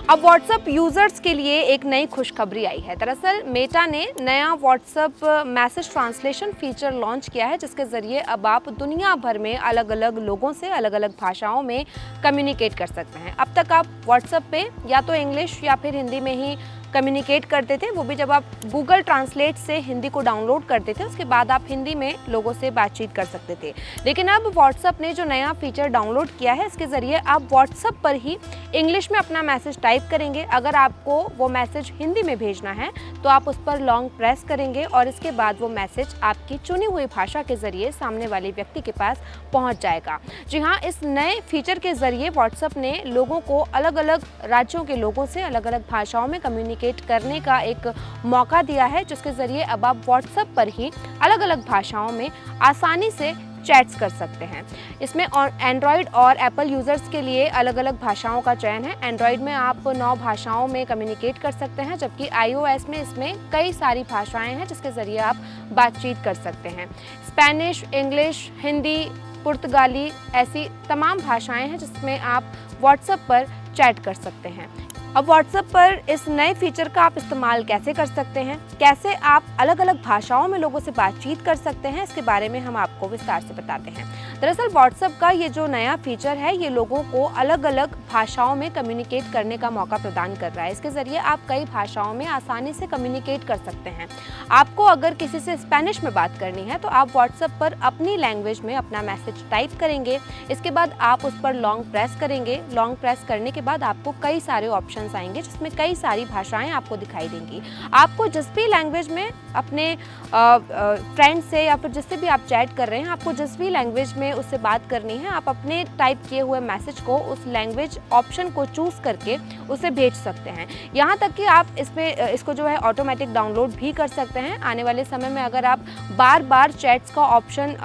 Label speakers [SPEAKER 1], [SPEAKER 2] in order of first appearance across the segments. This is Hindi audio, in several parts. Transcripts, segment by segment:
[SPEAKER 1] अब व्हाट्सएप यूज़र्स के लिए एक नई खुशखबरी आई है। दरअसल मेटा ने नया WhatsApp message translation feature launch किया है, जिसके ज़रिए अब आप दुनिया भर में अलग अलग लोगों से अलग अलग भाषाओं में कम्युनिकेट कर सकते हैं। अब तक आप व्हाट्सएप पे या तो इंग्लिश या फिर हिंदी में ही कम्युनिकेट करते थे, वो भी जब आप गूगल ट्रांसलेट से हिंदी को डाउनलोड करते थे, उसके बाद आप हिंदी में लोगों से बातचीत कर सकते थे। लेकिन अब व्हाट्सएप ने जो नया फीचर डाउनलोड किया है, इसके ज़रिए आप व्हाट्सएप पर ही इंग्लिश में अपना मैसेज टाइप करेंगे। अगर आपको वो मैसेज हिंदी में भेजना है तो आप उस पर लॉन्ग प्रेस करेंगे और इसके बाद वो मैसेज आपकी चुनी हुई भाषा के ज़रिए सामने वाले व्यक्ति के पास पहुंच जाएगा। जी हाँ, इस नए फीचर के ज़रिए व्हाट्सएप ने लोगों को अलग अलग राज्यों के लोगों से अलग अलग भाषाओं में कम्युनिकेट करने का एक मौका दिया है, जिसके ज़रिए अब आप व्हाट्सएप पर ही अलग अलग भाषाओं में आसानी से चैट्स कर सकते हैं। इसमें एंड्रॉयड और एप्पल यूज़र्स के लिए अलग अलग भाषाओं का चयन है। एंड्रॉयड में आप 9 भाषाओं में कम्युनिकेट कर सकते हैं, जबकि आईओएस में इसमें कई सारी भाषाएं हैं जिसके ज़रिए आप बातचीत कर सकते हैं। स्पेनिश, इंग्लिश, हिंदी, पुर्तगाली, ऐसी तमाम भाषाएं हैं जिसमें आप व्हाट्सएप पर चैट कर सकते हैं। अब व्हाट्सएप पर इस नए फीचर का आप इस्तेमाल कैसे कर सकते हैं, कैसे आप अलग अलग भाषाओं में लोगों से बातचीत कर सकते हैं, इसके बारे में हम आपको विस्तार से बताते हैं। दरअसल व्हाट्सएप का ये जो नया फीचर है, ये लोगों को अलग अलग भाषाओं में कम्युनिकेट करने का मौका प्रदान कर रहा है। इसके ज़रिए आप कई भाषाओं में आसानी से कम्युनिकेट कर सकते हैं। आपको अगर किसी से स्पेनिश में बात करनी है तो आप व्हाट्सएप पर अपनी लैंग्वेज में अपना मैसेज टाइप करेंगे। इसके बाद आप उस पर लॉन्ग प्रेस करेंगे। लॉन्ग प्रेस करने के बाद आपको कई सारे ऑप्शन आएंगे जिसमें कई सारी भाषाएं आपको दिखाई देंगी। आपको जिस भी लैंग्वेज में अपने फ्रेंड से या फिर जिससे भी आप चैट कर रहे हैं, आपको जिस भी लैंग्वेज में उससे बात करनी है, आप अपने टाइप किए हुए मैसेज को उस लैंग्वेज ऑप्शन को चूज करके उसे भेज सकते हैं। यहाँ तक कि आप इसको जो है ऑटोमेटिक डाउनलोड भी कर सकते हैं। आने वाले समय में अगर आप बार बार चैट्स का ऑप्शन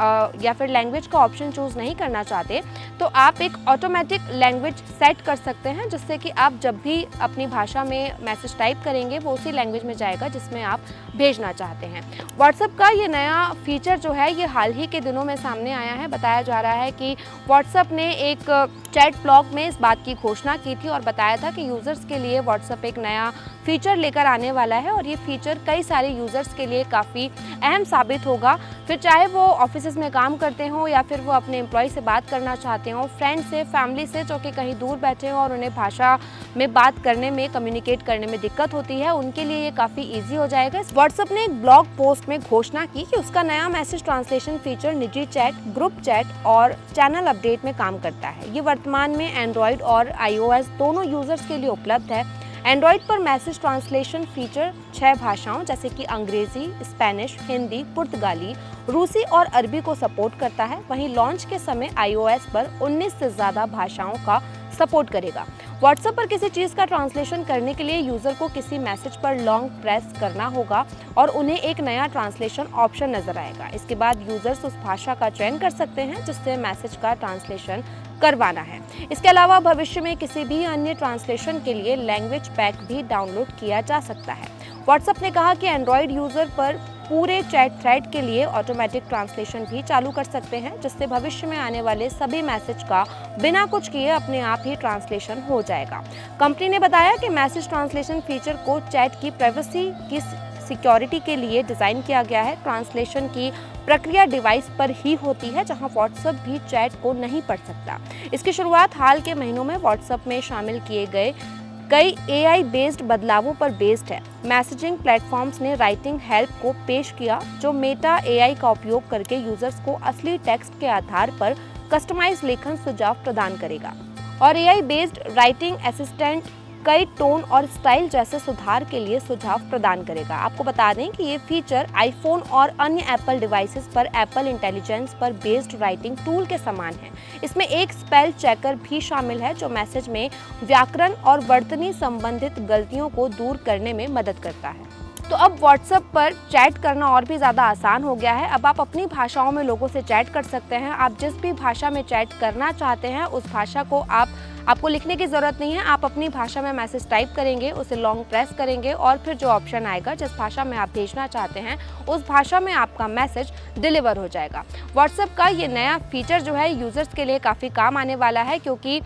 [SPEAKER 1] या फिर लैंग्वेज का ऑप्शन चूज नहीं करना चाहते तो आप एक ऑटोमेटिक लैंग्वेज सेट कर सकते हैं, जिससे कि आप जब भी अपनी भाषा में मैसेज टाइप करेंगे वो उसी लैंग्वेज में जाएगा जिसमें आप भेजना चाहते हैं। व्हाट्सएप का ये नया फीचर जो है, ये हाल ही के दिनों में सामने आया है। बताया जा रहा है कि व्हाट्सएप ने एक चैट ब्लॉग में इस बात की घोषणा की थी और बताया था कि यूज़र्स के लिए व्हाट्सएप एक नया फीचर लेकर आने वाला है और ये फीचर कई सारे यूज़र्स के लिए काफ़ी अहम साबित होगा। फिर चाहे वो ऑफिस में काम करते हों या फिर वो अपने एम्प्लॉय से बात करना चाहते हों, फ्रेंड से, फैमिली से जो कि कहीं दूर बैठे हों और उन्हें भाषा में बात करने में, कम्युनिकेट करने में दिक्कत होती है, उनके लिए ये काफ़ी ईजी हो जाएगा। व्हाट्सएप ने एक ब्लॉग पोस्ट में घोषणा की कि उसका नया मैसेज ट्रांसलेशन फीचर निजी चैट, ग्रुप चैट और चैनल अपडेट में काम करता है। ये वर्तमान में एंड्रॉयड और आईओएस दोनों यूजर्स के लिए उपलब्ध है। एंड्रॉयड पर मैसेज ट्रांसलेशन फीचर 6 भाषाओं जैसे कि अंग्रेजी, स्पेनिश, हिंदी, पुर्तगाली, रूसी और अरबी को सपोर्ट करता है। वहीं लॉन्च के समय आईओएस पर 19 से ज़्यादा भाषाओं का सपोर्ट करेगा। व्हाट्सएप पर किसी चीज़ का ट्रांसलेशन करने के लिए यूज़र को किसी मैसेज पर लॉन्ग प्रेस करना होगा और उन्हें एक नया ट्रांसलेशन ऑप्शन नजर आएगा। इसके बाद यूज़र्स उस भाषा का चयन कर सकते हैं जिससे मैसेज का ट्रांसलेशन करवाना है। इसके अलावा भविष्य में किसी भी अन्य ट्रांसलेशन के लिए लैंग्वेज पैक भी डाउनलोड किया जा सकता है। व्हाट्सएप ने कहा कि एंड्रॉयड यूज़र पर पूरे चैट थ्रेड के लिए ऑटोमेटिक ट्रांसलेशन भी चालू कर सकते हैं, जिससे भविष्य में आने वाले सभी मैसेज का बिना कुछ किए अपने आप ही ट्रांसलेशन हो जाएगा। कंपनी ने बताया कि मैसेज ट्रांसलेशन फीचर को चैट की प्राइवेसी की सिक्योरिटी के लिए डिज़ाइन किया गया है। ट्रांसलेशन की प्रक्रिया डिवाइस पर ही होती है, जहां व्हाट्सएप भी चैट को नहीं पढ़ सकता। इसकी शुरुआत हाल के महीनों में व्हाट्सएप में शामिल किए गए कई एआई बेस्ड बदलावों पर बेस्ड है। मैसेजिंग प्लेटफॉर्म्स ने राइटिंग हेल्प को पेश किया, जो मेटा एआई का उपयोग करके यूजर्स को असली टेक्स्ट के आधार पर कस्टमाइज लेखन सुझाव प्रदान करेगा। और एआई बेस्ड राइटिंग असिस्टेंट कई टोन और स्टाइल जैसे सुधार के लिए सुझाव प्रदान करेगा। आपको बता दें कि ये फीचर आईफोन और अन्य एप्पल डिवाइसेस पर एप्पल इंटेलिजेंस पर बेस्ड राइटिंग टूल के समान है। इसमें एक स्पेल चेकर भी शामिल है जो मैसेज में व्याकरण और वर्तनी संबंधित गलतियों को दूर करने में मदद करता है। तो अब व्हाट्सएप पर चैट करना और भी ज़्यादा आसान हो गया है। अब आप अपनी भाषाओं में लोगों से चैट कर सकते हैं। आप जिस भी भाषा में चैट करना चाहते हैं उस भाषा को आपको लिखने की ज़रूरत नहीं है। आप अपनी भाषा में मैसेज टाइप करेंगे, उसे लॉन्ग प्रेस करेंगे और फिर जो ऑप्शन आएगा, जिस भाषा में आप भेजना चाहते हैं उस भाषा में आपका मैसेज डिलीवर हो जाएगा। व्हाट्सएप का ये नया फीचर जो है यूज़र्स के लिए काफ़ी काम आने वाला है, क्योंकि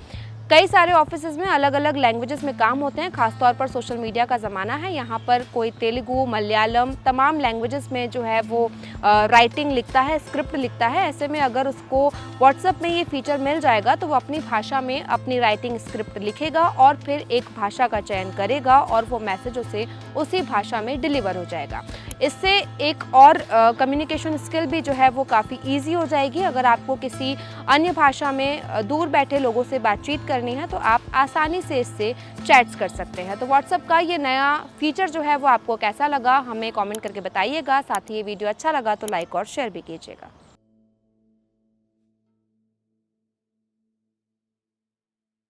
[SPEAKER 1] कई सारे ऑफिसेज में अलग अलग लैंग्वेजेस में काम होते हैं, खासतौर पर सोशल मीडिया का ज़माना है। यहाँ पर कोई तेलुगु, मलयालम, तमाम लैंग्वेजेस में जो है वो राइटिंग लिखता है, स्क्रिप्ट लिखता है। ऐसे में अगर उसको व्हाट्सएप में ये फीचर मिल जाएगा तो वो अपनी भाषा में अपनी राइटिंग स्क्रिप्ट लिखेगा और फिर एक भाषा का चयन करेगा और वो मैसेज उसे उसी भाषा में डिलीवर हो जाएगा। इससे एक और कम्युनिकेशन स्किल भी जो है वो काफ़ी ईजी हो जाएगी। अगर आपको किसी अन्य भाषा में दूर बैठे लोगों से बातचीत करनी है तो आप आसानी से इससे चैट्स कर सकते हैं। तो व्हाट्सएप का ये नया फीचर जो है वो आपको कैसा लगा हमें कमेंट करके बताइएगा। साथ ही ये वीडियो अच्छा लगा तो लाइक और शेयर भी कीजिएगा।